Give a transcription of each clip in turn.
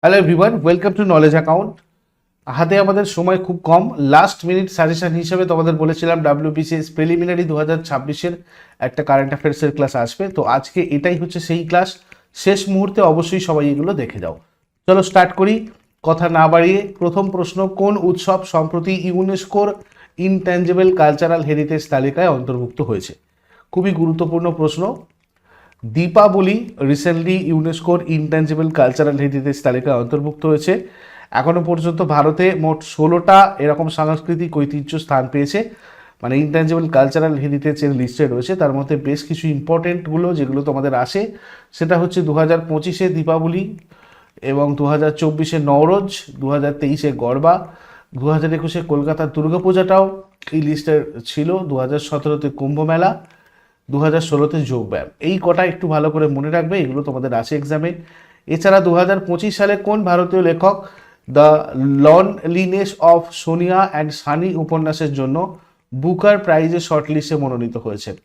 Hello everyone, welcome to knowledge account. হাতে আমাদের সময় খুব কম। লাস্ট মিনিট সাজেশন হিসেবে তোমাদের বলেছিলাম ডাব্লিউবিসিএস প্রিলিমিনারি 2026-এর একটা কারেন্ট অ্যাফেয়ার্সের ক্লাস আসবে। তো আজকে এটাই হচ্ছে সেই ক্লাস। শেষ মুহূর্তে অবশ্যই সবাই এগুলো দেখে যাও। চলো স্টার্ট করি, কথা না বাড়িয়ে। প্রথম প্রশ্ন, কোন উৎসব সম্প্রতি ইউনেস্কোর ইনট্যাঞ্জেবল কালচারাল হেরিটেজ তালিকায় অন্তর্ভুক্ত হয়েছে? খুবই গুরুত্বপূর্ণ প্রশ্ন। দীপাবলি রিসেন্টলি ইউনেস্কোর ইনট্যাঞ্জেবল কালচারাল হেরিটেজ তালিকায় অন্তর্ভুক্ত হয়েছে। এখনো পর্যন্ত ভারতে মোট 16টা এরকম সাংস্কৃতিক ঐতিহ্য স্থান পেয়েছে, মানে ইনট্যাঞ্জেবল কালচারাল হেরিটেজের লিস্টে রয়েছে। তার মধ্যে বেশ কিছু ইম্পর্টেন্টগুলো যেগুলো তোমাদের আসে, সেটা হচ্ছে 2025-এ দীপাবলি, এবং 2024-এ নওরোজ, 2023-এ গরবা, 2021-এ কলকাতার দুর্গাপূজাটাও এই লিস্টে ছিল, 2017-তে কুম্ভ মেলা, 2016-তে যোগব্যায়াম। এই কটা একটু ভালো করে মনে রাখবে, এগুলো তোমাদের আছে এক্সামে। এছাড়া 2025 সালে কোন ভারতীয় লেখক the loneliness of Sonia and sunny উপন্যাসের জন্য বুকার প্রাইজে শর্টলিস্টে মনোনীত হয়েছেন?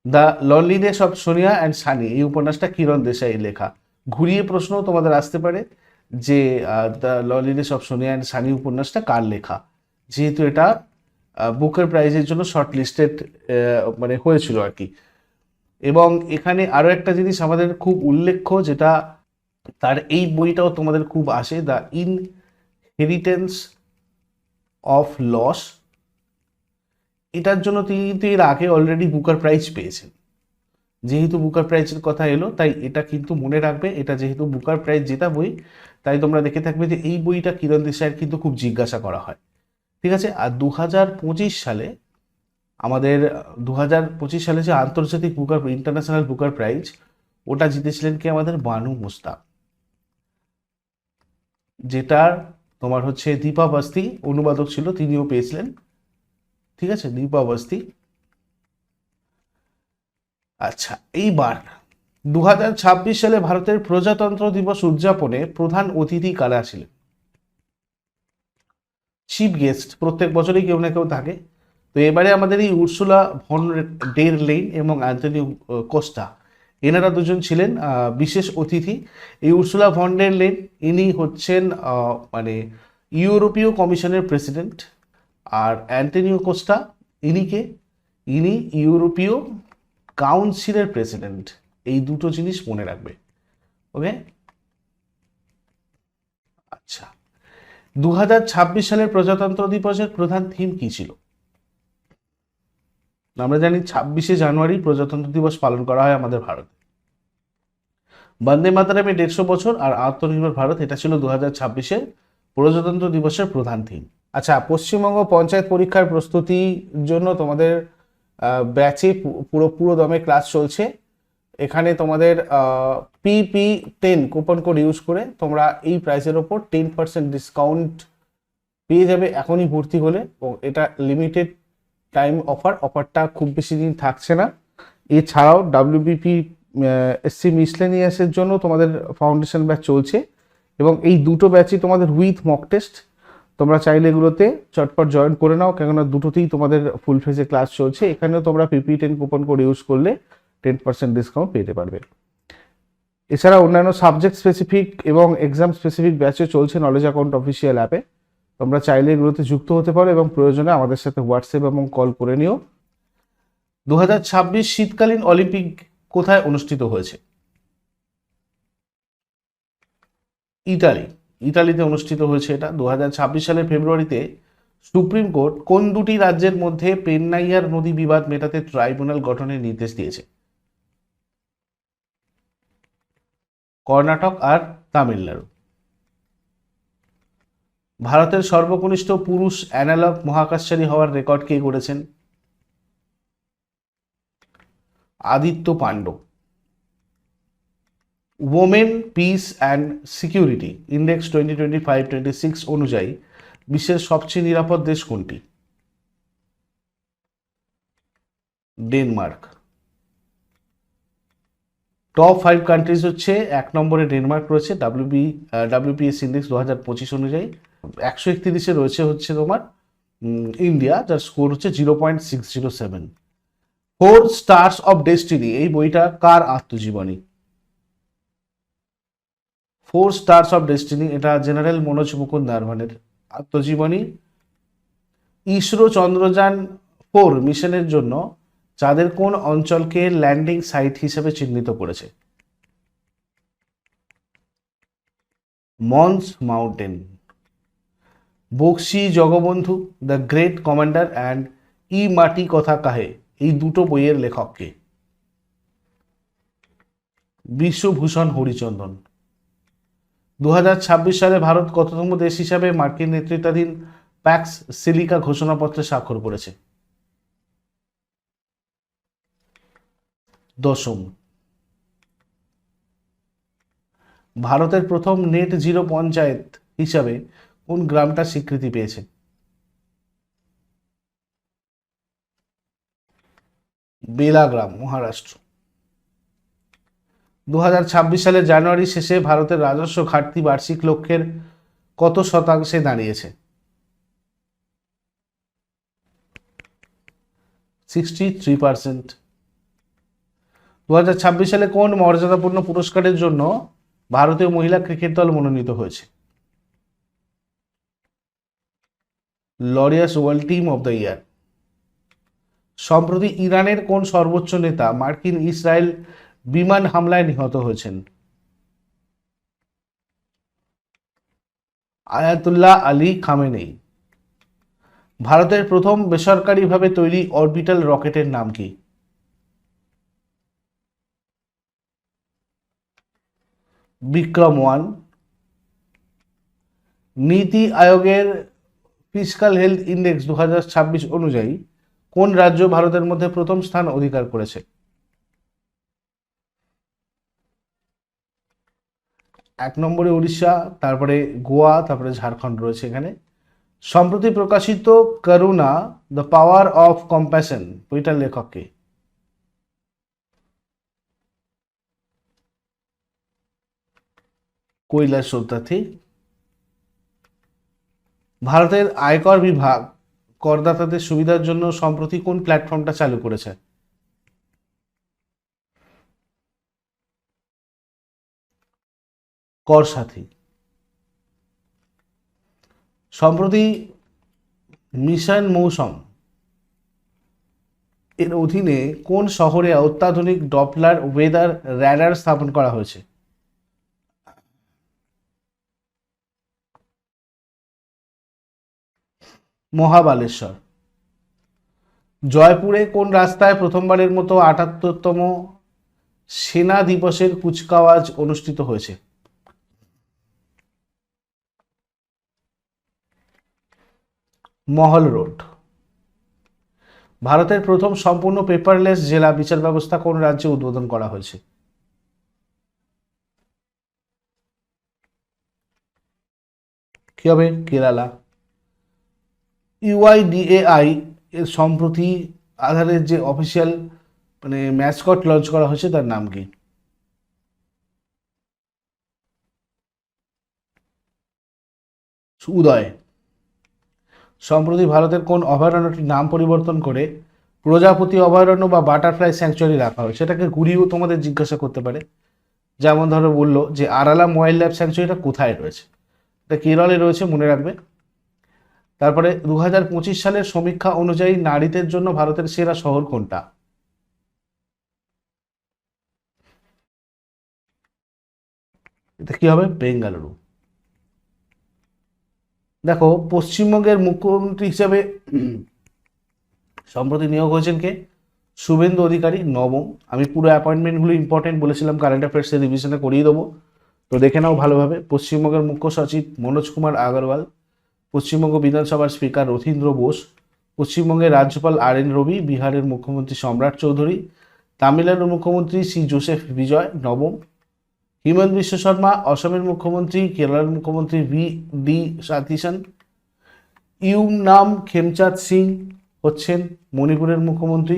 The loneliness of Sonia and sunny এই উপন্যাসটা কিরণ দেশাই লেখা। ঘুরিয়ে প্রশ্ন তোমাদের আসতে পারে যে the loneliness of Sonia and sunny উপন্যাসটা কার লেখা, যেহেতু এটা বুকার প্রাইজের জন্য শর্ট লিস্টেড মানে হয়েছিল আর কি। এবং এখানে আরও একটা জিনিস আমাদের খুব উল্লেখ্য, যেটা তার এই বইটাও তোমাদের খুব আসে, দ্য ইনহেরিটেন্স অফ লস। এটার জন্য তিনি কিন্তু এর আগে অলরেডি বুকার প্রাইজ পেয়েছেন। যেহেতু বুকার প্রাইজের কথা এলো, তাই এটা কিন্তু মনে রাখবে। এটা যেহেতু বুকার প্রাইজ জেতা বই, তাই তোমরা দেখে থাকবে যে এই বইটা কিরণ দেশাইয়ের কিন্তু খুব জিজ্ঞাসা করা হয়। ঠিক আছে। আর 2025 সালে আমাদের 2025 সালে যে আন্তর্জাতিক বুকার ইন্টারন্যাশনাল বুকার প্রাইজ, ওটা জিতেছিলেন কি আমাদের বানু মুস্তাক, যেটার তোমার হচ্ছে দীপা বাস্তি অনুবাদক ছিল, তিনিও পেয়েছিলেন। ঠিক আছে, দীপা বাস্তি। আচ্ছা, এইবার 2026 সালে ভারতের প্রজাতন্ত্র দিবস উদযাপনে প্রধান অতিথি কারা ছিলেন? চিফ গেস্ট প্রত্যেক বছরই কেউ না কেউ থাকে। তো এবারে আমাদের এই উর্সুলা ভন ডের লেইন এবং অ্যান্টনিও কোস্টা, এনারা দুজন ছিলেন বিশেষ অতিথি। এই উর্সুলা ভন ডের লেইন, ইনি হচ্ছেন মানে ইউরোপীয় কমিশনের প্রেসিডেন্ট। আর অ্যান্টনিও কোস্টা, ইনি ইউরোপীয় কাউন্সিলের প্রেসিডেন্ট। এই দুটো জিনিস মনে রাখবে। ওকে, আচ্ছা। 2026 সালের প্রজাতন্ত্র দিবসের প্রধান থিম কি ছিল? আমরা জানি 26শে জানুয়ারি প্রজাতন্ত্র দিবস পালন করা হয় আমাদের ভারতে। বন্দে মাতরমে 150 বছর আর আত্মনির্ভর ভারত, এটা ছিল 2026-এর প্রজাতন্ত্র দিবসের প্রধান থিম। আচ্ছা, পশ্চিমবঙ্গ পঞ্চায়েত পরীক্ষার প্রস্তুতির জন্য তোমাদের ব্যাচে পুরো দমে ক্লাস চলছে। এখানে তোমাদের PP10 কুপন কোড ইউজ করে তোমরা এই প্রাইসের ওপর 10% ডিসকাউন্ট পেয়ে যাবে এখনই ভর্তি হলে। এবং এটা লিমিটেড টাইম অফারটা খুব বেশি দিন থাকছে না। এছাড়াও WBP SC মিসলেনিয়াসের জন্য তোমাদের ফাউন্ডেশন ব্যাচ চলছে, এবং এই দুটো ব্যাচই তোমাদের উইথ মক টেস্ট। তোমরা চাইলে এগুলোতে চটপট জয়েন করে নাও, কেননা দুটোতেই তোমাদের ফুল ফেজে ক্লাস চলছে। এখানেও তোমরা PP10 কুপন কোড ইউজ করলে 10% ডিসকাউন্ট পেতে পারবে। এছাড়া অন্যান্য সাবজেক্ট স্পেসিফিক এবং এক্সাম স্পেসিফিক ব্যাচে চলছে নলেজ অ্যাকাউন্ট অফিসিয়াল অ্যাপে। তোমরা চাইলে এগুলোতে যুক্ত হতে পারো এবং প্রয়োজনে আমাদের সাথে হোয়াটসঅ্যাপ এবং কল করে নিও। 2026 শীতকালীন অলিম্পিক কোথায় অনুষ্ঠিত হয়েছে? ইতালিতে অনুষ্ঠিত হয়েছে এটা। 2026 সালের ফেব্রুয়ারিতে সুপ্রিম কোর্ট কোন দুটি রাজ্যের মধ্যে পেন্নাইয়ার নদী বিবাদ মেটাতে ট্রাইব্যুনাল গঠনের নির্দেশ দিয়েছে? কর্ণাটক আর তামিলনাড়ু। ভারতের সর্বকনিষ্ঠ পুরুষ অ্যানালগ মহাকাশচারী হওয়ার রেকর্ড কে করেছেন? Aditya Pand. Women peace and security index 2025-26 অনুযায়ী বিশ্বের সবচেয়ে নিরাপদ দেশ কোনটি? ডেনমার্ক। টপ 5 কান্ট্রিজ হচ্ছে, 1 নম্বরে ডেনমার্ক রয়েছে WPS ইন্ডেক্স 2025 অনুযায়ী। 131-এ রয়েছে হচ্ছে তোমার ইন্ডিয়া, যার স্কোর হচ্ছে 0.607। 4 স্টার্স অফ ডেস্টিনি এই বইটা কার আত্মজীবনী? ফোর স্টার্স অফ ডেস্টিনি, এটা জেনারেল মনোজ মুকুন্দ নারভানের আত্মজীবনী। ইসরো চন্দ্রযান 4 মিশনের জন্য চাঁদের কোন অঞ্চলকে ল্যান্ডিং সাইট হিসেবে চিহ্নিত করেছে? Mons mountain. Bakshi Jagabandhu, the great commander and E Mati Katha কাহে, এই দুটো বইয়ের লেখককে? বিশ্বভূষণ হরিচন্দন। 2026 সালে ভারত কততম দেশ হিসাবে মার্কিন নেতৃত্বাধীন প্যাক্স সিলিকা ঘোষণাপত্রে স্বাক্ষর করেছে? 10ম। ভারতের প্রথম নেট জিরো পঞ্চায়েত হিসাবে কোন গ্রামটা স্বীকৃতি পেয়েছে? বেলাগ্রাম, মহারাষ্ট্র। 2026 সালের জানুয়ারি শেষে ভারতের রাজস্ব ঘাটতি বার্ষিক লক্ষ্যের কত শতাংশে দাঁড়িয়েছে? 63%। 2026 সালে কোন মর্যাদাপূর্ণ পুরস্কারের জন্য ভারতীয় মহিলা ক্রিকেট দল মনোনীত হয়েছে? Laureus world team of the year. সম্প্রতি ইরানের কোন সর্বোচ্চ নেতা মার্কিন ইসরায়েল বিমান হামলায় নিহত হয়েছেন? Ayatollah Ali Khamenei. ভারতের প্রথম বেসরকারিভাবে তৈরি অরবিটাল রকেটের নাম কি? বিক্রম 1। নীতি আয়োগের ফিসকাল হেলথ ইন্ডেক্স 2026 অনুযায়ী কোন রাজ্য ভারতের মধ্যে প্রথম স্থান অধিকার করেছে? 1 নম্বরে উড়িষ্যা, তারপরে গোয়া, তারপরে ঝাড়খণ্ড রয়েছে এখানে। সম্প্রতি প্রকাশিত করুণা, দ্য পাওয়ার অফ কম্প্যাশন বইটার লেখককে? কৈলাস সত্যার্থী। ভারতের আয়কর বিভাগ করদাতাদের সুবিধার জন্য সম্প্রতি কোন প্ল্যাটফর্মটা চালু করেছে? কর সাথী। সম্প্রতি মিশন মৌসুম এর অধীনে কোন শহরে অত্যাধুনিক ডপলার ওয়েদার র্যাডার স্থাপন করা হয়েছে? মহাবালেশ্বর। জয়পুরে কোন রাস্তায় প্রথমবারের মতো 78তম সেনা দিবসের কুচকাওয়াজ অনুষ্ঠিত হয়েছে? মহল রোড। ভারতের প্রথম সম্পূর্ণ পেপারলেস জেলা বিচার ব্যবস্থা কোন রাজ্যে উদ্বোধন করা হয়েছে? কি হবে? কেরালা। ইউআইডিএআই এর সম্প্রতি আধারের যে অফিসিয়াল ম্যাসকট লঞ্চ করা হয়েছে তার নাম কি? উদয়। সম্প্রতি ভারতের কোন অভয়ারণ্যটির নাম পরিবর্তন করে প্রজাপতি অভয়ারণ্য বা বাটারফ্লাই স্যাংচুয়ারি রাখা হয়? সেটাকে ঘুরিয়েও তোমাদের জিজ্ঞাসা করতে পারে। যেমন ধরো বললো যে আরালাম ওয়াইল্ড লাইফ স্যাংচুয়ারিটা কোথায় রয়েছে? এটা কেরলে রয়েছে, মনে রাখবে। তারপরে 2025 সালের সমীক্ষা অনুযায়ী নারীদের জন্য ভারতের সেরা শহর কোনটা? এটা কি হবে? বেঙ্গালুরু। দেখো, পশ্চিমবঙ্গের মুখ্যমন্ত্রী হিসাবে সম্প্রতি নিয়োগ হয়েছেন কে? শুভেন্দু অধিকারী, 9ম। আমি পুরো অ্যাপয়েন্টমেন্টগুলো ইম্পর্টেন্ট বলেছিলাম, কারেন্ট অ্যাফেয়ার্সের রিভিশনে করিয়ে দেবো, তো দেখে নাও ভালোভাবে। পশ্চিমবঙ্গের মুখ্য সচিব মনোজ কুমার আগরওয়াল। পশ্চিমবঙ্গ বিধানসভার স্পিকার রথীন্দ্র বোস। পশ্চিমবঙ্গের রাজ্যপাল RN রবি। বিহারের মুখ্যমন্ত্রী সম্রাট চৌধুরী। তামিলনাড়ুর মুখ্যমন্ত্রী শ্রী জোসেফ বিজয়, 9ম। হিমন্ত বিশ্ব শর্মা অসমের মুখ্যমন্ত্রী। কেরালার মুখ্যমন্ত্রী VD সতীশন। ইউমনাম খেমচাঁদ সিং হচ্ছেন মণিপুরের মুখ্যমন্ত্রী।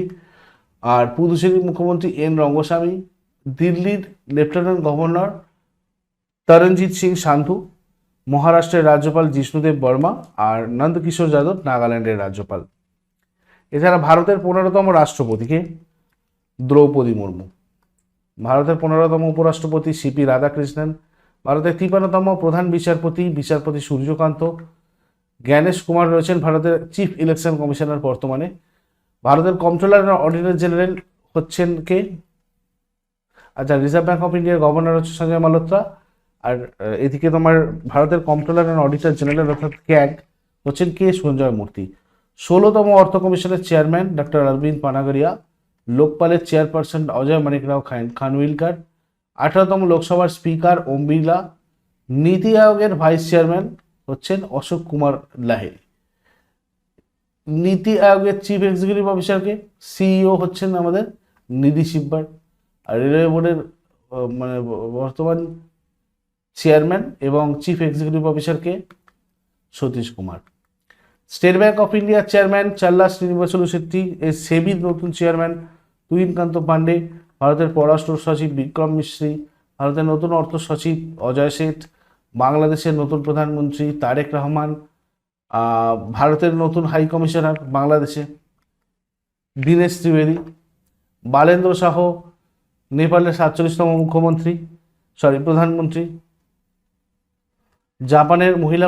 আর পুদুচেরির মুখ্যমন্ত্রী N রঙ্গস্বামী। দিল্লির লেফটেন্যান্ট গভর্নর তরণজিৎ সিং সান্ধু। মহারাষ্ট্রের রাজ্যপাল জিষ্ণুদেব বর্মা। আর নন্দকিশোর যাদব নাগাল্যান্ডের রাজ্যপাল। এছাড়া ভারতের 15তম রাষ্ট্রপতিকে? দ্রৌপদী মুর্মু। ভারতের 15তম উপরাষ্ট্রপতি CP রাধাকৃষ্ণন। ভারতের 53তম প্রধান বিচারপতি সূর্যকান্ত। জ্ঞানেশ কুমার রয়েছেন ভারতের চিফ ইলেকশন কমিশনার বর্তমানে। ভারতের কন্ট্রোলার অডিটর জেনারেল হচ্ছেন কে? আচ্ছা, রিজার্ভ ব্যাঙ্ক অফ ইন্ডিয়ার গভর্নর হচ্ছে সঞ্জয় মালহোত্রা। আর এদিকে তোমার ভারতের কন্ট্রোলার অ্যান্ড অডিটর জেনারেল অর্থাৎ ক্যাগ হচ্ছেন কে? সঞ্জয় মূর্তি। 16তম অর্থ কমিশনের চেয়ারম্যান ডক্টর অরবিন্দ পানাগরিয়া। লোকপালের চেয়ারপারসন অজয় মানিকরাও খানউইলকার। 18তম লোকসভার স্পিকার ওম বিড়লা। নীতি আয়োগের ভাইস চেয়ারম্যান হচ্ছেন অশোক কুমার লাহিড়ী। নীতি আয়োগের চিফ এক্সিকিউটিভ অফিসারকে? সিইও হচ্ছেন আমাদের নিধি শিববার। আর রেলওয়ে বোর্ডের মানে বর্তমান চেয়ারম্যান এবং চিফ এক্সিকিউটিভ অফিসারকে? Satish Kumar. State bank of ইন্ডিয়ার চেয়ারম্যান চাল্লা শ্রীনিবাসলু শেট্টি। এর সেবির নতুন চেয়ারম্যান তুহিনকান্ত পান্ডে। ভারতের পররাষ্ট্র সচিব বিক্রম মিশ্রি। ভারতের নতুন অর্থ সচিব অজয় শেঠ। বাংলাদেশের নতুন প্রধানমন্ত্রী তারেক রহমান। ভারতের নতুন হাই কমিশনার বাংলাদেশে দীনেশ ত্রিবেদী। বালেন্দ্র শাহ নেপালের 47তম প্রধানমন্ত্রী। জাপানের মহিলা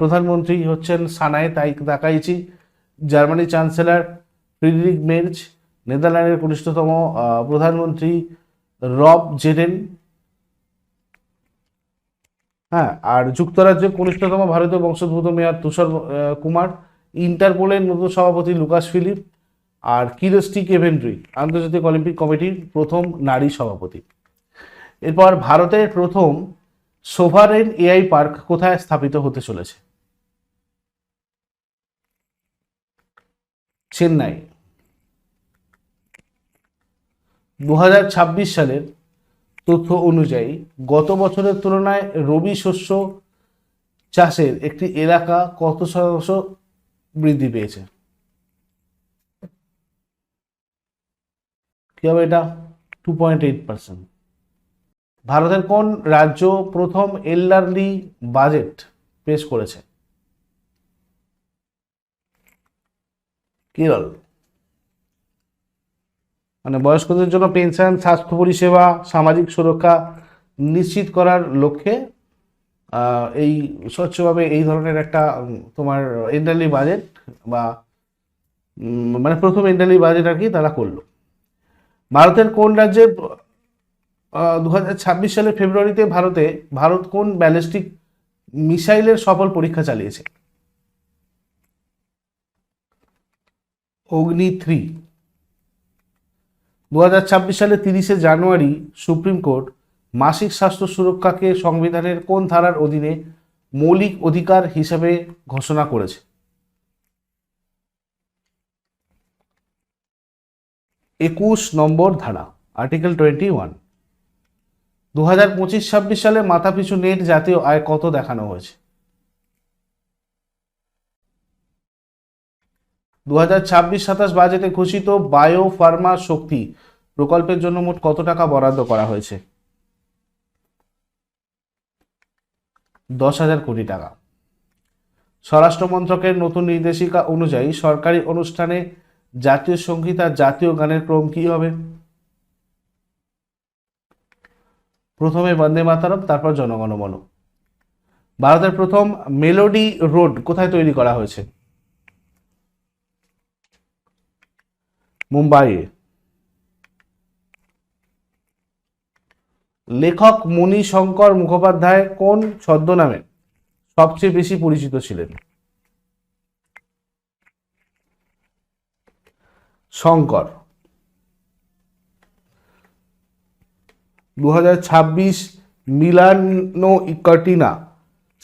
প্রধানমন্ত্রী হচ্ছেন সানায়ে তাকাইচি। জার্মানির চ্যান্সেলর ফ্রিডরিখ মের্জ। নেদারল্যান্ডের কনিষ্ঠতম প্রধানমন্ত্রী রব জেডেন। হ্যাঁ, আর যুক্তরাজ্যের কনিষ্ঠতম ভারতীয় বংশোদ্ভূত মেয়র তুষার কুমার। ইন্টারপোলের নতুন সভাপতি লুকাস ফিলিপ। আর কিরস্টি কেভেন্ড্রি আন্তর্জাতিক অলিম্পিক কমিটির প্রথম নারী সভাপতি। এরপর ভারতের প্রথম সোভারেন এআই পার্ক কোথায় স্থাপিত হতে চলেছে? চেন্নাই। 2026 সালের তথ্য অনুযায়ী গত বছরের তুলনায় রবি শস্য চাষের একটি এলাকা কত শতাংশ বৃদ্ধি পেয়েছে? কি হবে এটা? 2.8%। ভারতের কোন রাজ্য প্রথম এল্ডারলি বাজেট পেশ করেছে? কেরল। মানে বয়স্কদের জন্য পেনশন, স্বাস্থ্য পরিষেবা, সামাজিক সুরক্ষা নিশ্চিত করার লক্ষ্যে এই স্বচ্ছভাবে এই ধরনের একটা তোমার এল্ডারলি বাজেট বা মানে প্রথম এল্ডারলি বাজেট আর কি তারা করলো। ভারতের কোন রাজ্যে 2026 সালের ফেব্রুয়ারিতে ভারত কোন ব্যালিস্টিক মিসাইলের সফল পরীক্ষা চালিয়েছে? অগ্নি 3। 2026 সালের 30শে জানুয়ারি সুপ্রিম কোর্ট মাসিক স্বাস্থ্য সুরক্ষাকে সংবিধানের কোন ধারার অধীনে মৌলিক অধিকার হিসেবে ঘোষণা করেছে? 21 নম্বর ধারা, আর্টিকেল 21। 2025-26 সালে মাথাপিছু নেট জাতীয় আয় কত দেখানো হয়েছে? 2026-27 বাজেটে ঘোষিত বায়ো ফার্মা শক্তি প্রকল্পের জন্য মোট কত টাকা বরাদ্দ করা হয়েছে? 10,000 কোটি টাকা। স্বরাষ্ট্র মন্ত্রকের নতুন নির্দেশিকা অনুযায়ী সরকারি অনুষ্ঠানে জাতীয় সঙ্গীত আর জাতীয় গানের ক্রম কি হবে? প্রথমে বন্দে মাতরম, তারপর জনগণ মন। ভারতের প্রথম মেলোডি রোড কোথায় তৈরি করা হয়েছে? মুম্বাইয়ে। লেখক মণিশঙ্কর মুখোপাধ্যায় কোন ছদ্মনামে সবচেয়ে বেশি পরিচিত ছিলেন? শঙ্কর। 2026 মিলানো কর্টিনা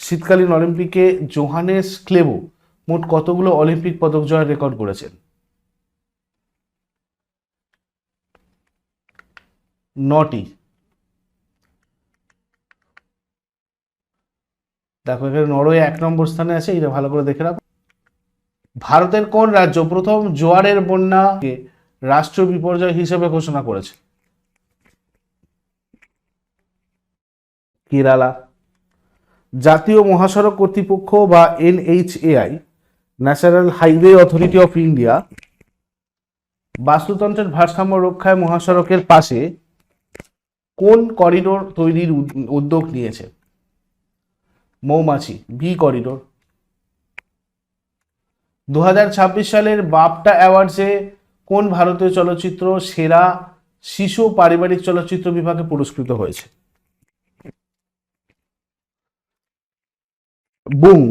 শীতকালীন অলিম্পিকে জোহানেস ক্লেবো মোট কতগুলো অলিম্পিক পদক জয়ের রেকর্ড করেছেন? 9টি। দেখো এখানে নরওয়ে 1 নম্বর স্থানে আছে, এটা ভালো করে দেখে রাখো। ভারতের কোন রাজ্য প্রথম জোয়ারের বন্যাকে রাষ্ট্রীয় বিপর্যয় হিসেবে ঘোষণা করেছে? কেরালা। জাতীয় মহাসড়ক কর্তৃপক্ষ বা NHAI, national highway authority of India, বাস্তুতন্ত্রের ভারসাম্য রক্ষায় মহাসড়কের পাশে কোন করিডোর তৈরির উদ্যোগ নিয়েছে? মৌমাছি, বি করিডোর। 2026 সালের বাফটা অ্যাওয়ার্ডসে কোন ভারতীয় চলচ্চিত্র সেরা শিশু পারিবারিক চলচ্চিত্র বিভাগে পুরস্কৃত হয়েছে? বুম।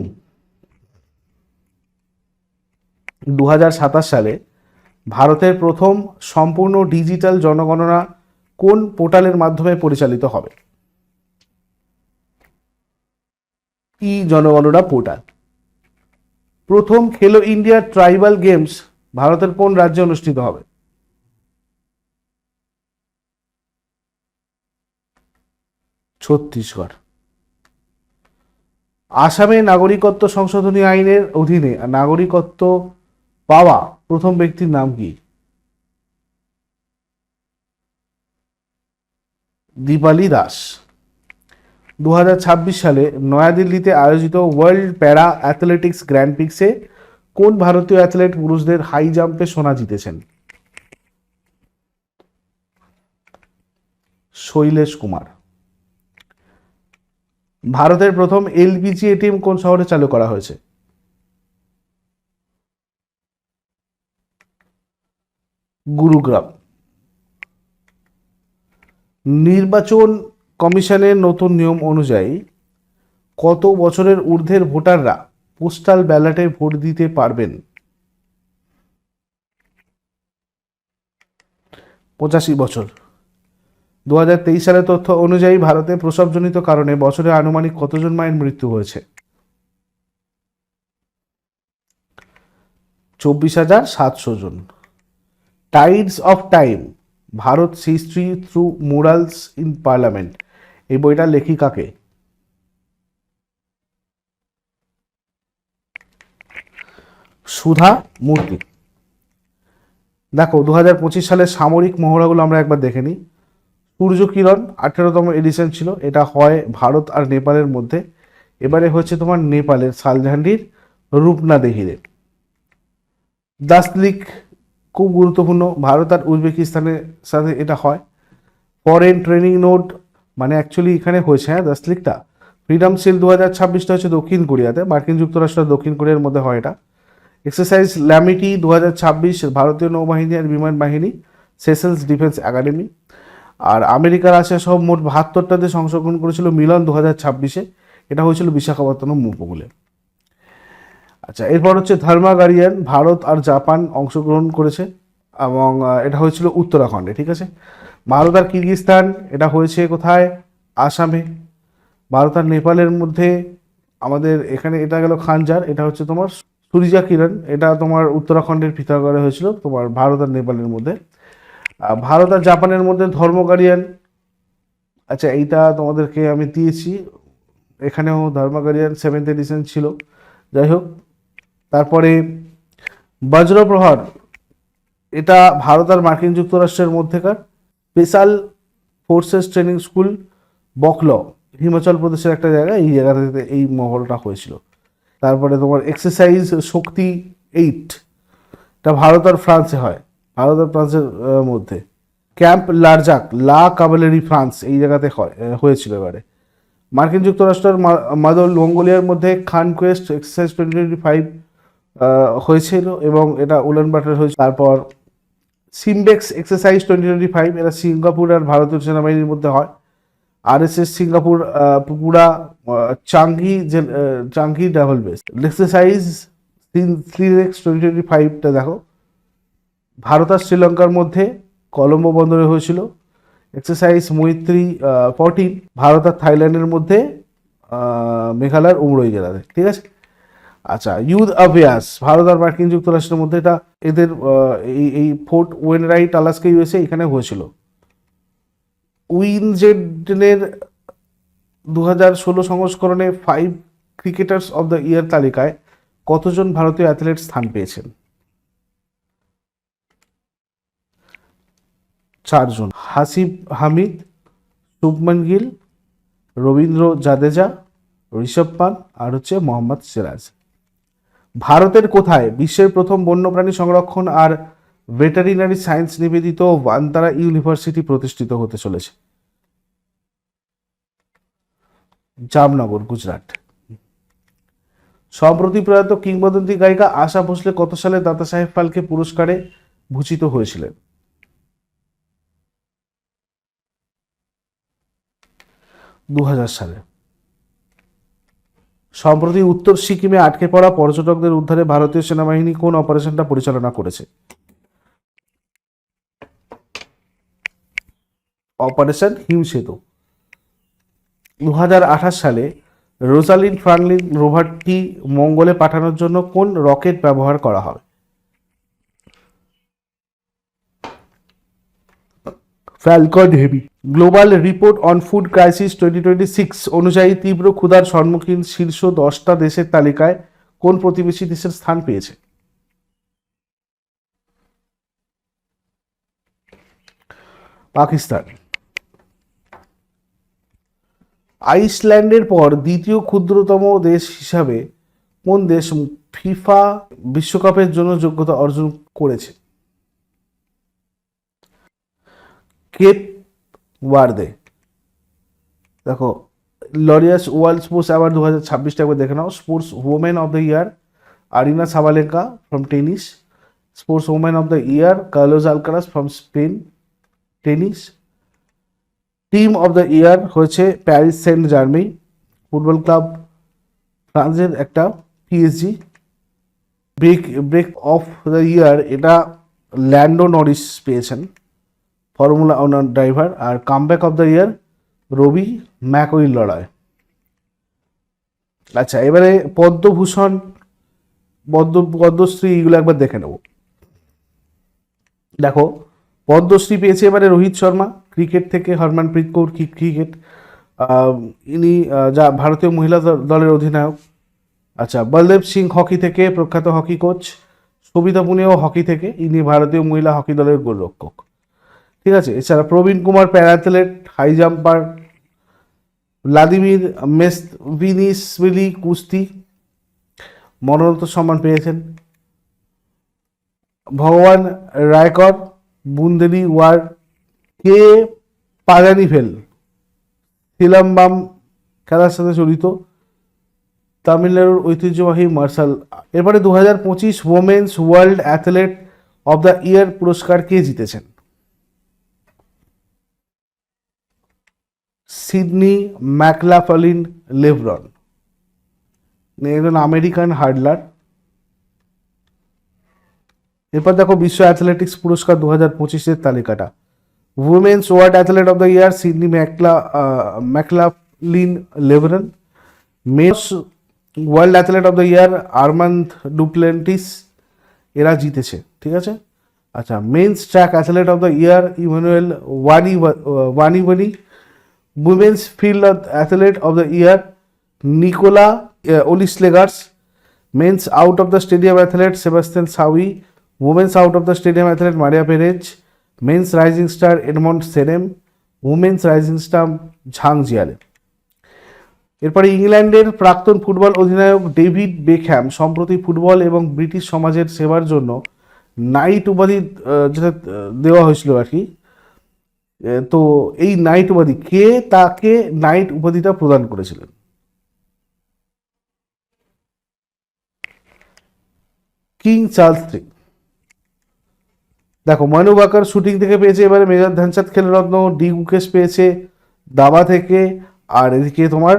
2027 সালে ভারতের প্রথম সম্পূর্ণ ডিজিটাল জনগণনা কোন পোর্টালের মাধ্যমে পরিচালিত হবে? ই জনগণনা পোর্টাল। প্রথম খেলো ইন্ডিয়া ট্রাইবাল গেমস ভারতের কোন রাজ্যে অনুষ্ঠিত হবে? ছত্তিশগড়। আসামে নাগরিকত্ব সংশোধনী আইনের অধীনে নাগরিকত্ব পাওয়া প্রথম ব্যক্তির নাম কি? দীপালি দাস। 2026 সালে নয়াদিল্লিতে আয়োজিত ওয়ার্ল্ড প্যারা অ্যাথলেটিক্স গ্র্যান্ড প্রিক্সে কোন ভারতীয় অ্যাথলেট পুরুষদের হাই জাম্পে সোনা জিতেছেন? শৈলেশ কুমার। ভারতের প্রথম এলপিজি এটিএম কোন শহরে চালু করা হয়েছে? গুরুগ্রাম। নির্বাচন কমিশনের নতুন নিয়ম অনুযায়ী কত বছরের ঊর্ধ্বের ভোটাররা পোস্টাল ব্যালটে ভোট দিতে পারবেন? 85 বছর। 2023 সালের তথ্য অনুযায়ী ভারতে প্রসবজনিত কারণে বছরে আনুমানিক কতজন মায়ের মৃত্যু হয়েছে? 24,700 জন। Tides of time, Bharat history through murals in parliament, এই বইটার লেখিকাকে? সুধা মূর্তি। দেখো 2025 সালের সামরিক মহড়াগুলো আমরা একবার দেখে নিই। সূর্য কিরণ 18তম এডিশন ছিল, এটা হয় ভারত আর নেপালের মধ্যে। এবারে হচ্ছে তোমার নেপালের সালঝান্ডির রূপনা দেহিরে। দাসলিক খুব গুরুত্বপূর্ণ, ভারত আর উজবেকিস্তানের সাথে এটা হয়। ফরেন ট্রেনিং নোট মানে অ্যাকচুয়ালি এখানে হয়েছে, হ্যাঁ দাসলিকটা। ফ্রিডম শিল্ড 2026টা হচ্ছে দক্ষিণ কোরিয়াতে, মার্কিন যুক্তরাষ্ট্র আর দক্ষিণ কোরিয়ার মধ্যে হয় এটা। এক্সারসাইজ ল্যামিটি 2026 ভারতীয় নৌবাহিনী আর বিমান বাহিনী, সেসেলস ডিফেন্স একাডেমি। আর আমেরিকা রাশিয়া সহ মোট 72টা দেশ অংশগ্রহণ করেছিল মিলন 2026-এ, এটা হয়েছিল বিশাখাপত্তনম উপকূলে। আচ্ছা, এরপর হচ্ছে ধর্মাগারিয়ান, ভারত আর জাপান অংশগ্রহণ করেছে এবং এটা হয়েছিল উত্তরাখণ্ডে, ঠিক আছে। ভারত আর কিরগিজস্তান, এটা হয়েছে কোথায়? আসামে। ভারত আর নেপালের মধ্যে আমাদের এখানে এটা গেল খানজার, এটা হচ্ছে তোমার সূর্যা কিরণ, এটা তোমার উত্তরাখণ্ডের পিথাগড়ে হয়েছিল তোমার ভারত আর নেপালের মধ্যে। ভারত আর জাপানের মধ্যে ধর্মগারিয়ান, আচ্ছা এইটা তোমাদেরকে আমি দিয়েছি, এখানেও ধর্মগারিয়ান 7th এডিশন ছিল, যাই হোক। তারপরে বজ্রপ্রহার, এটা ভারত আর মার্কিন যুক্তরাষ্ট্রের মধ্যেকার special forces training school Bakloh, Himachal প্রদেশের একটা জায়গা, এই জায়গাতে এই মহলটা হয়েছিল। তারপরে তোমার এক্সারসাইজ শক্তি 8, এটা ভারত আর ফ্রান্সে হয়, ভারত আর ফ্রান্সের মধ্যে। ক্যাম্প লারজাক, লা কাভালেরি ফ্রান্স, এই জায়গাতে হয়েছিল। এবারে মার্কিন যুক্তরাষ্ট্রের মাদল মঙ্গোলিয়ার মধ্যে খানকোয়েস্ট এক্সারসাইজ 2025 হয়েছিল এবং এটা উলানবাটার হয়েছে। তারপর সিমবেক্স এক্সারসাইজ 2025, এটা সিঙ্গাপুর আর ভারতীয় সেনাবাহিনীর মধ্যে হয়। আরএসএস সিঙ্গাপুর পুরা চাঙ্গি ডাবল বেস এক্সারসাইজ 3x 2025টা দেখো, ভারত আর শ্রীলঙ্কার মধ্যে কলম্বো বন্দরে হয়েছিল। এক্সারসাইজ মৈত্রী 14, ভারত আর থাইল্যান্ডের মধ্যে মেঘালয়ের উমরই জেলাতে, ঠিক আছে। আচ্ছা, ইউথ অভ্যাস ভারত আর মার্কিন যুক্তরাষ্ট্রের মধ্যে, এটা এদের এই ফোর্ট ওয়েনরাইট আলাস্কা ইউএসএ এখানে হয়েছিল। উইনজেডেনের 2016 সংস্করণে 5 ক্রিকেটার্স অব দ্য ইয়ার তালিকায় কতজন ভারতীয় অ্যাথলেট স্থান পেয়েছেন? 4 জন। হাসিব হামিদ, শুভমন গিল, রবীন্দ্র জাদেজা, ঋষভ পান্ত আর হচ্ছে মোহাম্মদ সিরাজ। ভারতের কোথায় বিশ্বের প্রথম বন্যপ্রাণী সংরক্ষণ আর ভেটেরিনারি সায়েন্স নিবেদিত ভান্তারা ইউনিভার্সিটি প্রতিষ্ঠিত হতে চলেছে? জামনগর, গুজরাট। সম্প্রতি প্রয়াত কিংবদন্তি গায়িকা আশা ভোসলে কত সালে দাদা সাহেব ফালকে পুরস্কারে ভূষিত হয়েছিলেন? 2000 সালে। সম্প্রতি উত্তর সিকিমে আটকে পড়া পর্যটকদের উদ্ধারে ভারতীয় সেনাবাহিনী কোন অপারেশনটা পরিচালনা করেছে? অপারেশন হিমসেতু। 2028 সালে রোজালিন্ড ফ্রাঙ্কলিন রোভারটি মঙ্গলে পাঠানোর জন্য কোন রকেট ব্যবহার করা হবে? Falcon heavy. Global report on food crisis 2026 অনুযায়ী তীব্র ক্ষুধার সম্মুখীন শীর্ষ 10টা দেশের তালিকায় কোন প্রতিবেশী দেশের স্থান পেয়েছে? পাকিস্তান। আইসল্যান্ডের পর দ্বিতীয় ক্ষুদ্রতম দেশ হিসাবে কোন দেশ ফিফা বিশ্বকাপের জন্য যোগ্যতা অর্জন করেছে? Cape Verde. দেখো, লরিয়াস ওয়ার্ল্ড স্পোর্টস অ্যাওয়ার্ড 2026 একবার দেখে নাও। Sports women of the year Aryna Sabalenka from tennis. Sports women of the year Carlos Alcaraz from Spain, tennis. Team of the year হয়েছে Paris Saint Germain football club, ফ্রান্সের একটা, PSG. Break of the year এটা Lando Norris পেয়েছেন, formula one driver. আর comeback of the year Rory McIlroy. আচ্ছা, এবারে পদ্মভূষণ, পদ্মশ্রী এগুলো একবার দেখে নেব। দেখো, পদ্মশ্রী পেয়েছে এবারে রোহিত শর্মা ক্রিকেট থেকে, হরমনপ্রীত কৌর ক্রিকেট, ইনি যা ভারতীয় মহিলা দলের অধিনায়ক। আচ্ছা, বলদেব সিং হকি থেকে, প্রখ্যাত হকি কোচ। সবিতা পুনিয়াও হকি থেকে, ইনি ভারতীয় মহিলা হকি দলের গোলরক্ষক। ঠিক আছে। এছাড়া প্রবীণ কুমার প্যারাথ্লেট, হাই জাম্পার। ভ্লাদিমির মেসভিনিসভিলি কুস্তি, মরণোত্তর সম্মান পেয়েছেন। ভগবান রায়কর বুন্দেলি ওয়ার। কে পাগানিভেল সিলাম্বাম খেলার সাথে জড়িত, তামিলনাড়ুর ঐতিহ্যবাহী মার্শাল। এরপরে 2025 women's world athlete of the year পুরস্কার কে জিতেছেন? সিডনি ম্যাকলাফলিন লেভরন, একজন আমেরিকান হার্ডলার। এরপর দেখো বিশ্ব অ্যাথলেটিক্স পুরস্কার 2025 তালিকাটা। Women's world athlete of the year Sydney McLaughlin Levrone. Men's world athlete of the year Armand Duplantis, এরা জিতেছে। ঠিক আছে। আচ্ছা, men's track athlete of the year Emmanuel ওয়ানিবনি। Women's field athlete of the year Nicola Olyslagers. Men's out of the stadium athlete Sebastian Sawe. Women's out of the stadium athlete Maria Perez. Men's rising star Edmund Serem. Women's rising star Zhang Jiale. এরপরে ইংল্যান্ডের প্রাক্তন football অধিনায়ক David Beckham সম্প্রতি football এবং British সমাজের সেবার জন্য night উপাধি যেটা দেওয়া হয়েছিল আর কি, তো এই নাইট উপাধি কে তাকে নাইট উপাধিটা প্রদান করেছিলেন? King Charles III। দেখো, মনু বাকার শুটিং থেকে পেয়েছে, এবারে মেজর ধ্যানচাঁদ খেলরত্ন। ডি গুকেশ পেয়েছে দাবা থেকে। আর এদিকে তোমার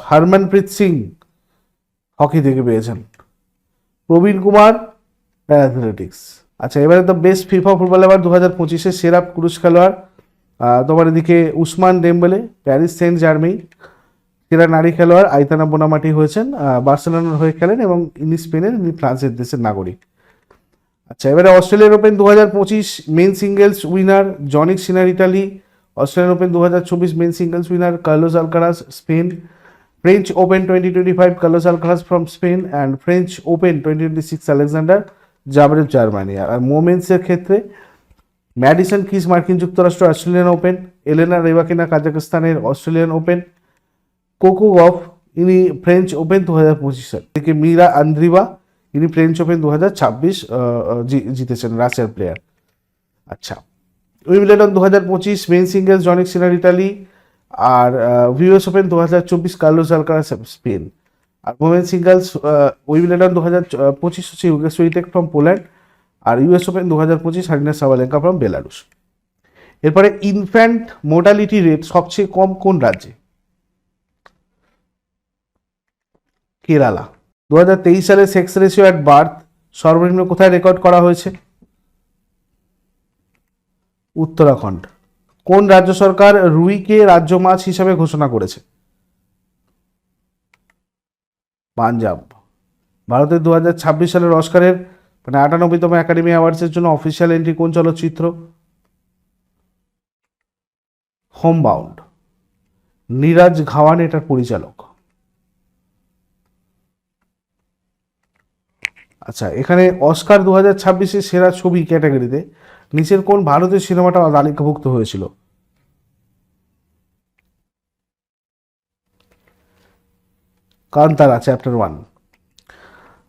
হরমনপ্রীত সিং হকি থেকে পেয়েছেন। প্রবীণ কুমার অ্যাথলেটিক্স। আচ্ছা, এবারে দ্য বেস্ট ফিফা ফুটবল এবার 2025 সেরা পুরুষ খেলোয়াড় তোমার এদিকে Ousmane Dembele Paris Saint Germain. সেরা নারী খেলোয়াড় আইতানা বোনামাটি হয়েছেন, বার্সেলোনার হয়ে খেলেন এবং ইনি স্পেনের, ইনি ফ্রান্সের দেশের নাগরিক। আচ্ছা, এবারে Australian Open 2025 men singles winner Jannik Sinner Italy. Australian Open 2024 men singles winner Carlos Alcaraz Spain. French Open 2025 Carlos Alcaraz from Spain and French Open 2026 Alexander Zverev Germany. আর মোমেন্টসের ক্ষেত্রে ম্যাডিসন কিস মার্কিন যুক্তরাষ্ট্র অস্ট্রেলিয়ান ওপেন। এলেনা রেবাকিনা কাজাকস্তানের Australian Open. Coco Gauff ইনি French Open 2025। এদিকে মিরা আন্দ্রিবা ইনি French Open 2026 জিতেছেন, রাশিয়ার প্লেয়ার। আচ্ছা, Wimbledon 2025 men singles Jannik Sinner Italy. আর US Open 2024 Carlos Alcaraz Spain. আর ওমেন সিঙ্গলস উইম্বলডন 2025 হচ্ছে ইউগা সুইটেক ফ্রম পোল্যান্ড, আর US Open 2025 Aryna Sabalenka from Belarus. এরপরে ইনফ্যান্ট মোর্টালিটি রেট সবচেয়ে কম কোন রাজ্যে? কেরালা। 2023 সালে সেক্স রেশিও অ্যাট বার্থ সর্বনিম্ন কোথায় রেকর্ড করা হয়েছে? উত্তরাখণ্ড। কোন রাজ্য সরকার রুইকে রাজ্য মাছ হিসাবে ঘোষণা করেছে? পাঞ্জাব। ভারতের 2026 সালের অস্কারের 98তম একাডেমি অ্যাওয়ার্ডসের জন্য অফিসিয়াল এন্ট্রি কোন চলচ্চিত্র? হোমবাউন্ড। নীরাজ ঘাওয়ান এটার পরিচালক। আচ্ছা, এখানে অস্কার 2026 সেরা ছবি ক্যাটাগরিতে নিচের কোন ভারতীয় সিনেমাটা তালিকাভুক্ত হয়েছিল? কান্তারা চ্যাপ্টার 1।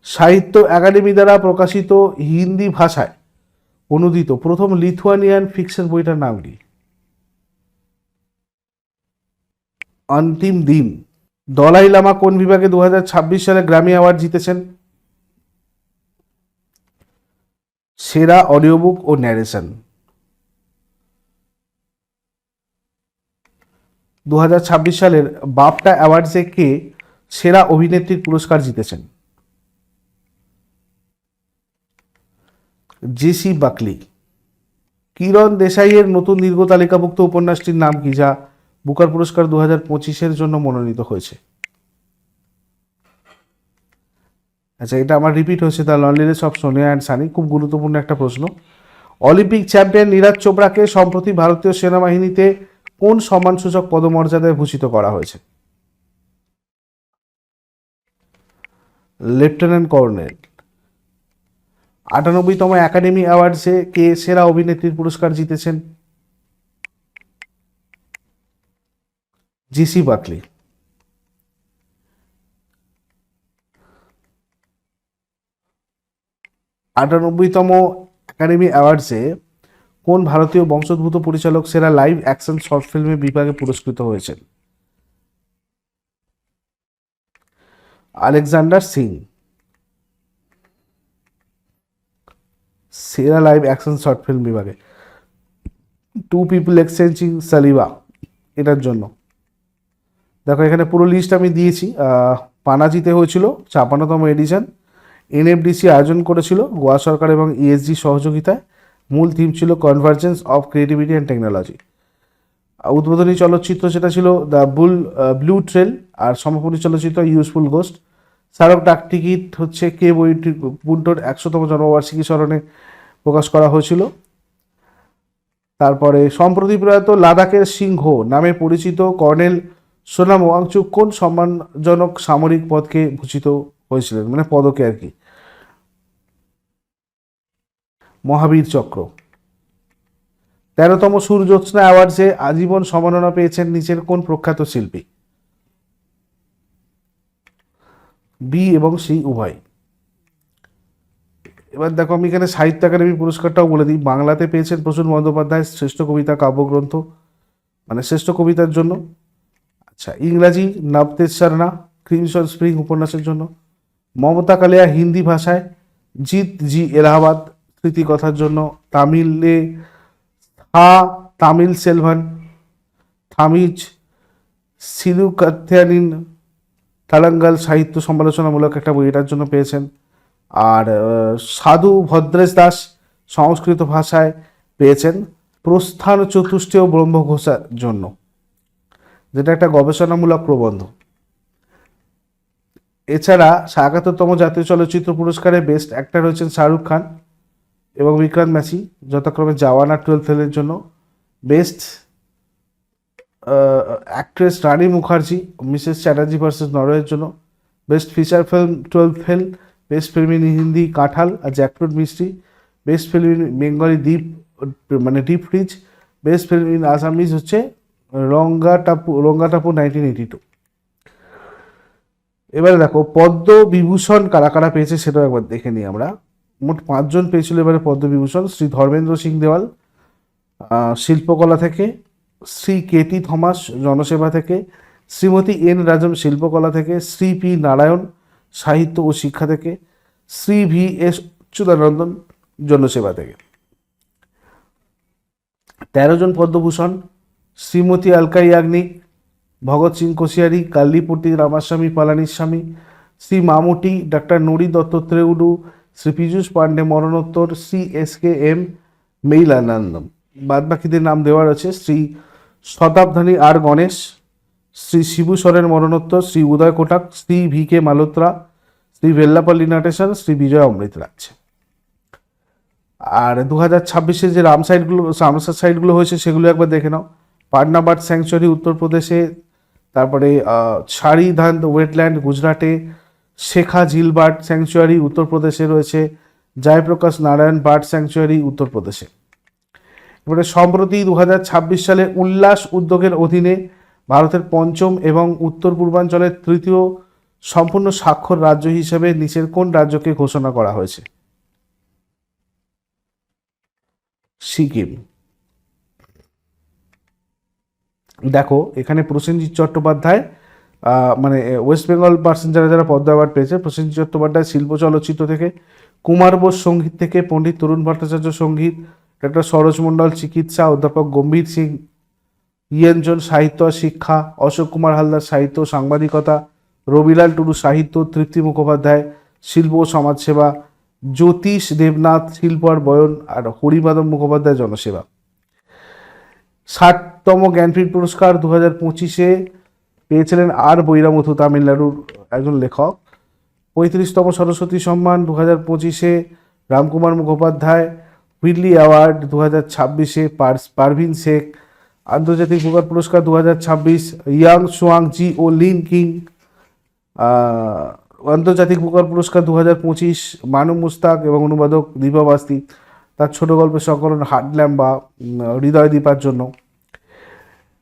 সাহিত্য একাডেমি দ্বারা প্রকাশিত হিন্দি ভাষায় অনুদিত প্রথম লিথুয়ানিয়ান ফিকশন বইটার নাম কি? অন্তিম দিন। দলাই লামা কোন বিভাগে 2026 সালে গ্র্যামি অ্যাওয়ার্ড জিতেছেন? সেরা অডিও বুক ও ন্যারেশন। 2026 সালের বাফটা অ্যাওয়ার্ডসে কে সেরা অভিনেত্রীর পুরস্কার জিতেছেন? জেসি বাকলি। কিরণ দেশাইয়ের নতুন দীর্ঘ তালিকাভুক্ত উপন্যাসটির নাম কি, যা বুকার পুরস্কার 2025 জন্য মনোনীত হয়েছে? আচ্ছা, এটা আমার রিপিট হয়েছে, the loneliness of Sonia and sunny. খুব গুরুত্বপূর্ণ একটা প্রশ্ন। অলিম্পিক চ্যাম্পিয়ন নীরাজ চোপড়াকে সম্প্রতি ভারতীয় সেনাবাহিনীতে কোন সম্মানসূচক পদমর্যাদায় ভূষিত করা হয়েছে? Lieutenant colonel. 98তম একাডেমি অ্যাওয়ার্ডসে কে সেরা অভিনেত্রীর পুরস্কার জিতেছেন? জেসি বাকলি। 98তম একাডেমি অ্যাওয়ার্ডসে কোন ভারতীয় বংশোদ্ভূত পরিচালক সেরা লাইভ অ্যাকশন শর্ট ফিল্মের বিভাগে পুরস্কৃত হয়েছেন? আলেকজান্ডার সিং। সেরা লাইভ অ্যাকশন শর্ট ফিল্ম বিভাগে। টু পিপল এক্সচেঞ্জিং সালিভা এটার জন্য। দেখো, এখানে পুরো লিস্ট আমি দিয়েছি। পানাজিতে হয়েছিল 56তম এডিশন। এনএফডিসি আয়োজন করেছিল গোয়া সরকার এবং ইএসজি সহযোগিতায়। মূল থিম ছিল convergence of creativity and technology. উদ্বোধনী চলচ্চিত্র সেটা ছিল দ্য ব্লু ট্রেল, আর সমাপনী চলচ্চিত্র ইউজফুল গোস্ট। স্মারক ডাক টিকিট হচ্ছে কে বইটি পুন্টোর 100তম জন্মবার্ষিকী স্মরণে প্রকাশ করা হয়েছিল। তারপরে সম্প্রতি প্রয়াত লাদাখের সিংহ নামে পরিচিত কর্নেল সোনাম ওয়াংচুক কোন সম্মানজনক সামরিক পদকে ভূষিত হয়েছিলেন, মানে পদকে আর কি? মহাবীর চক্র। 13তম সূর্যজ্যোৎস্না অ্যাওয়ার্ডসে আজীবন সম্মাননা পেয়েছেন নিচের কোন প্রখ্যাত শিল্পী? বি এবং সি উভয়। এবার দেখো, আমি এখানে সাহিত্য একাডেমি পুরস্কারটাও বলে দিই। বাংলাতে পেয়েছেন প্রসূন বন্দ্যোপাধ্যায় শ্রেষ্ঠ কবিতা কাব্যগ্রন্থ, মানে শ্রেষ্ঠ কবিতার জন্য। আচ্ছা, ইংরাজি নবতেজ শর্মা ক্রিমসন স্প্রিং উপন্যাসের জন্য। মমতা কালিয়া হিন্দি ভাষায় জিত জি এলাহাবাদ স্মৃতিকথার জন্য। তামিলে তামিল সেলভান থামিজ সিলুকাথিয়ানিন তালাঙ্গাল সাহিত্য সমালোচনামূলক একটা বই এটার জন্য পেয়েছেন। আর সাধু ভদ্রেশ দাস সংস্কৃত ভাষায় পেয়েছেন প্রস্থান চতুষ্টয় ব্রহ্মঘোষার জন্য, যেটা একটা গবেষণামূলক প্রবন্ধ। এছাড়া ৭১তম জাতীয় চলচ্চিত্র পুরস্কারে বেস্ট অ্যাক্টর হয়েছেন শাহরুখ খান এবং বিক্রান্ত ম্যাসি, যথাক্রমে জওয়ান আর 12 ফেলের জন্য। বেস্ট অ্যাক্ট্রেস রানী মুখার্জি মিসেস চ্যাটার্জি ভার্সেস নরওয়ের জন্য। Best feature film 12 fail. Best film in Hindi কাঁঠাল আর জ্যাকফ্রুট মিষ্টি। বেস্ট ফিল্ম ইন বেঙ্গলি দ্বীপ, মানে deep fridge. Best film in Assamese হচ্ছে রঙ্গাটাপু 1982। এবারে দেখো, পদ্মবিভূষণ কারা কারা পেয়েছে সেটাও একবার দেখে নিই আমরা। মোট 5 জন পেয়েছিল এবারে পদ্মবিভূষণ। শ্রী ধর্মেন্দ্র সিং দেওয়াল শিল্পকলা থেকে, শ্রী কেটি থমাস জনসেবা থেকে, শ্রীমতী এন রাজম শিল্পকলা থেকে, শ্রী পি নারায়ণ সাহিত্য ও শিক্ষা থেকে, শ্রী ভি এস অচ্যুতানন্দন জনসেবা থেকে। 13 জন পদ্মভূষণ: শ্রীমতী আলকা ইয়াগনিক, ভগৎ সিং কোশিয়ারি, কাল্লিপট্টি রামাস্বামী পালানিস্বামী, শ্রী মামুটি, ডক্টর নড়ি দত্তত্রেউডু, শ্রী পীযূষ পাণ্ডে মরণোত্তর, শ্রী এস কে এম মেইলানন্দম। বাদ বাকিদের নাম দেওয়া রয়েছে: শ্রী শতাব্ধানী আর গণেশ, শ্রী শিবু সরেন মরণোত্তর, শ্রী উদয় কোটাক, শ্রী ভি কে মালোত্রা, শ্রী ভেল্লাপল্লী নটেশন, শ্রী বিজয় অমৃতরাজ। আর 2026-এ যে রামসার সাইটগুলো হয়েছে সেগুলো একবার দেখে নাও। পাটনা বার্ড স্যাংচুয়ারি উত্তরপ্রদেশে, তারপরে সারি ধান ওয়েটল্যান্ড গুজরাটে, শেখা ঝিল বার্ড স্যাংচুয়ারি উত্তরপ্রদেশে রয়েছে, জয়প্রকাশ নারায়ণ বার্ড স্যাংচুয়ারি উত্তরপ্রদেশে। এবারে সম্প্রতি 2026 সালে উল্লাস উদ্যোগের অধীনে ভারতের পঞ্চম এবং উত্তর পূর্বাঞ্চলের তৃতীয় সম্পূর্ণ স্বাক্ষর রাজ্য হিসেবে নিচের কোন রাজ্যকে ঘোষণা করা হয়েছে? সিকিম। দেখো এখানে প্রসেনজিৎ চট্টোপাধ্যায় মানে ওয়েস্ট বেঙ্গল পার্সন যারা পদ্ম অ্যাওয়ার্ড পেয়েছে, প্রসেনজিৎ চট্টোপাধ্যায় শিল্প চলচ্চিত্র থেকে, কুমার বোস সঙ্গীত থেকে, পণ্ডিত তরুণ ভট্টাচার্য সঙ্গীত, ডক্টর সরোজ মণ্ডল চিকিৎসা, অধ্যাপক গম্ভীর সিং ইয়েনজন সাহিত্য শিক্ষা, অশোক কুমার হালদার সাহিত্য সাংবাদিকতা, রবিলাল টুডু সাহিত্য, তৃপ্তি মুখোপাধ্যায় শিল্প ও সমাজসেবা, জ্যোতিষ দেবনাথ শিল্প আর বয়ন, আর হরিমাধব মুখোপাধ্যায় জনসেবা। 60তম জ্ঞানপীঠ পুরস্কার 2025-এ পেয়েছিলেন আর বৈরামথু, তামিলনাড়ুর একজন লেখক। 35তম সরস্বতী সম্মান 2025-এ রামকুমার মুখোপাধ্যায়। হুইটলি অ্যাওয়ার্ড 2026-এ পারভিন শেখ। আন্তর্জাতিক বুকার পুরস্কার 2026 ইয়াং সুয়াং জি ও লিন কিং। আন্তর্জাতিক বুকার পুরস্কার 2025 মানু মুস্তাক এবং অনুবাদক দীপা বাস্তি তার ছোট গল্পের সংকলন হার্টল্যাম্প বা হৃদয় দীপার জন্য।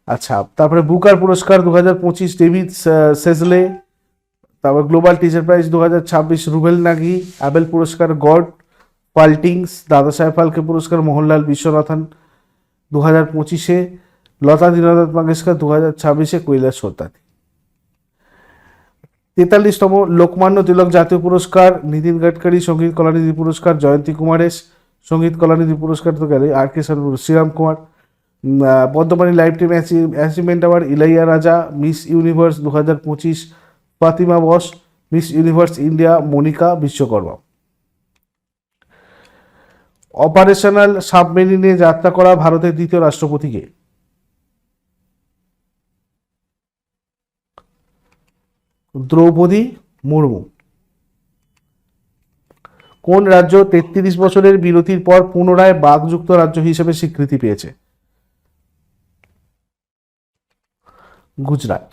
আচ্ছা, তারপরে বুকার পুরস্কার 2025 ডেভিড সেজলে। তারপর গ্লোবাল টিচার প্রাইজ 2026 রুবেল নাগি। অ্যাবেল পুরস্কার গড পাল্টিংস। দাদা সাহেব ফালকে পুরস্কার মোহনলাল বিশ্বনাথন 2025-এ। লতা দীননাথ মঙ্গেশকর 2026-এ কৈলাস সত্যার্থী। 43তম লোকমান্য তিলক জাতীয় পুরস্কার, নিতিন গডকরি সঙ্গীত কলানিধি পুরস্কার, জয়ন্তী কুমারেশ সঙ্গীত কলানিধি পুরস্কার তো গেলে, R K Shriram Kumar. Padmapani lifetime achievement award Ilaiyaraaja. Miss Universe 2025 Fatima Bosch. Miss Universe India Manika Vishwakarma. Operational সাবমেরিনে যাত্রা করা ভারতের দ্বিতীয় রাষ্ট্রপতিকে? দ্রৌপদী মুর্মু। কোন রাজ্য 33 বছরের বিরতির পর পুনরায় বাকযুক্ত রাজ্য হিসেবে স্বীকৃতি পেয়েছে? গুজরাট।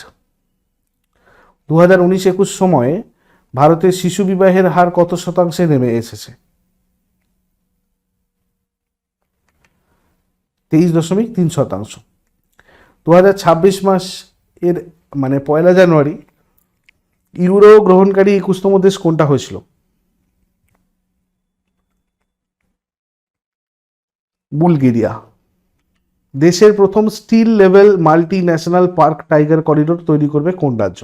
2019-21 সময়ে ভারতের শিশু বিবাহের হার কত শতাংশে নেমে এসেছে? 23.3%। 2026 মাস এর মানে 1 জানুয়ারি ইউরো গ্রহণকারী 21তম দেশ কোনটা হয়েছিল? বুলগেরিয়া। দেশের প্রথম steel level multi national park tiger corridor তৈরি করবে কোন রাজ্য?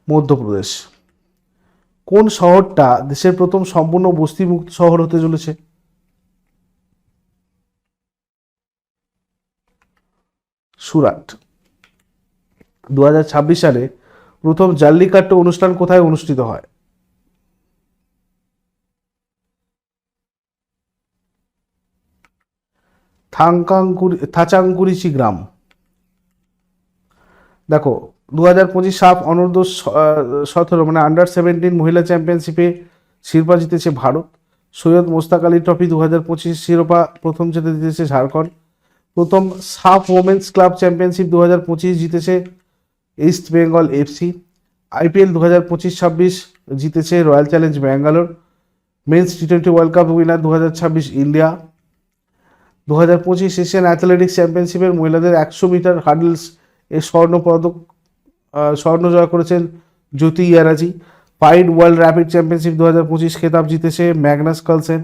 মধ্যপ্রদেশ। কোন শহরটা দেশের প্রথম সম্পূর্ণ বস্তিমুক্ত শহর হতে চলেছে? সুরাট। 2026 সালে প্রথম জাল্লিকাট্টু অনুষ্ঠান কোথায় অনুষ্ঠিত হয়? থাচাঙ্কুরিচি গ্রাম। দেখো 2025 সাফ অনূর্ধ্ব 17 মানে আন্ডার-17 মহিলা চ্যাম্পিয়নশিপে শিরোপা জিতেছে ভারত। সৈয়দ মোস্তাক আলী ট্রফি 2025 শিরোপা প্রথম জিতেছে ঝাড়খণ্ড। প্রথম সাফ ওমেন্স ক্লাব চ্যাম্পিয়নশিপ 2025 জিতেছে ইস্ট বেঙ্গল এফসি। আইপিএল 2025-26 জিতেছে রয়্যাল চ্যালেঞ্জ ব্যাঙ্গালোর। মেন্স টি20 world cup winner 2026 India. 2025 Asian athletics চ্যাম্পিয়নশিপের মহিলাদের 100 মিটার হার্ডলস এ স্বর্ণ জয় করেছেন Jyothi Yarraji. FIDE world rapid championship 2025 খেতাব জিতেছে ম্যাগনাস কার্লসেন।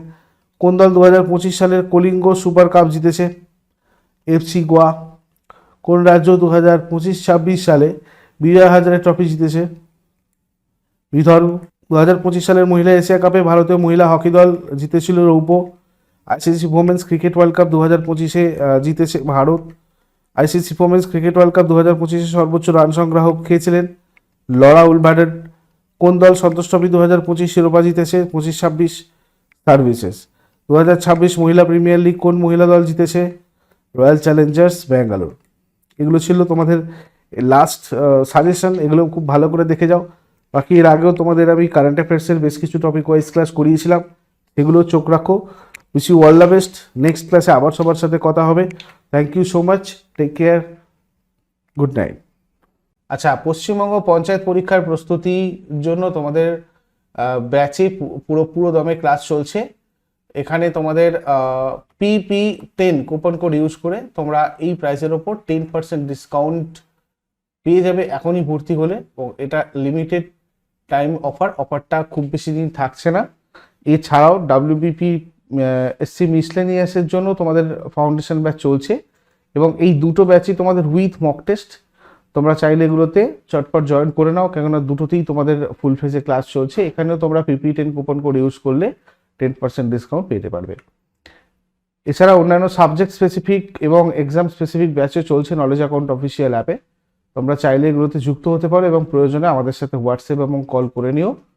কোন দল 2025 সালের কলিঙ্গ সুপার কাপ জিতেছে? এফসি গোয়া। কোন রাজ্য 2025-26 সালে বিজয় হাজারে ট্রফি জিতেছে? বিদর্ভ। 2025 সালের মহিলা এশিয়া কাপে ভারতীয় মহিলা হকি দল জিতেছিল রৌপ্য। ICC women's cricket world cup 2025-এ জিতেছে ভারত। ICC women's cricket world cup 2025-এ সর্বোচ্চ রান সংগ্রাহক কে ছিলেন? Laura Wolvaardt. কোন দল সন্তোষ ট্রফি 2025 শিরোপা জিতেছে? 25-26 সার্ভিসেস। 2026 মহিলা প্রিমিয়ার লিগ কোন মহিলা দল জিতেছে? Royal Challengers Bangalore. এগুলো ছিল তোমাদের লাস্ট সাজেশন, এগুলো খুব ভালো করে দেখে যাও। বাকি এর আগেও তোমাদের আমি কারেন্ট অ্যাফেয়ার্সের বেশ কিছু টপিক ওয়াইজ ক্লাস করিয়েছিলাম, সেগুলো চোখ রাখো। Wish you all the best. Next ক্লাসে আবার সবার সাথে কথা হবে। Thank you so much, take care, good night. আচ্ছা, পশ্চিমবঙ্গ পঞ্চায়েত পরীক্ষার প্রস্তুতির জন্য তোমাদের ব্যাচে পুরো দমে ক্লাস চলছে। এখানে তোমাদের PP10 কুপন কোড ইউজ করে তোমরা এই প্রাইসের ওপর 10% ডিসকাউন্ট পেয়ে যাবে এখনই ভর্তি হলে। এবং এটা লিমিটেড টাইম অফারটা খুব বেশি দিন থাকছে না। এছাড়াও WBP SC মিসলেনিয়াসের জন্য তোমাদের ফাউন্ডেশন ব্যাচ চলছে, এবং এই দুটো ব্যাচই তোমাদের উইথ মক টেস্ট। তোমরা চাইলে এগুলোতে চটপট জয়েন করে নাও, কেননা দুটোতেই তোমাদের ফুল ফেজে ক্লাস চলছে। এখানেও তোমরা PP10 কুপন কোড ইউজ করলে 10% ডিসকাউন্ট পেতে পারবে। এছাড়া অন্যান্য সাবজেক্ট স্পেসিফিক এবং এক্সাম স্পেসিফিক ব্যাচে চলছে নলেজ অ্যাকাউন্ট অফিসিয়াল অ্যাপে। তোমরা চাইলে এগুলোতে যুক্ত হতে পারো এবং প্রয়োজনে আমাদের সাথে হোয়াটসঅ্যাপ এবং কল করে নিও।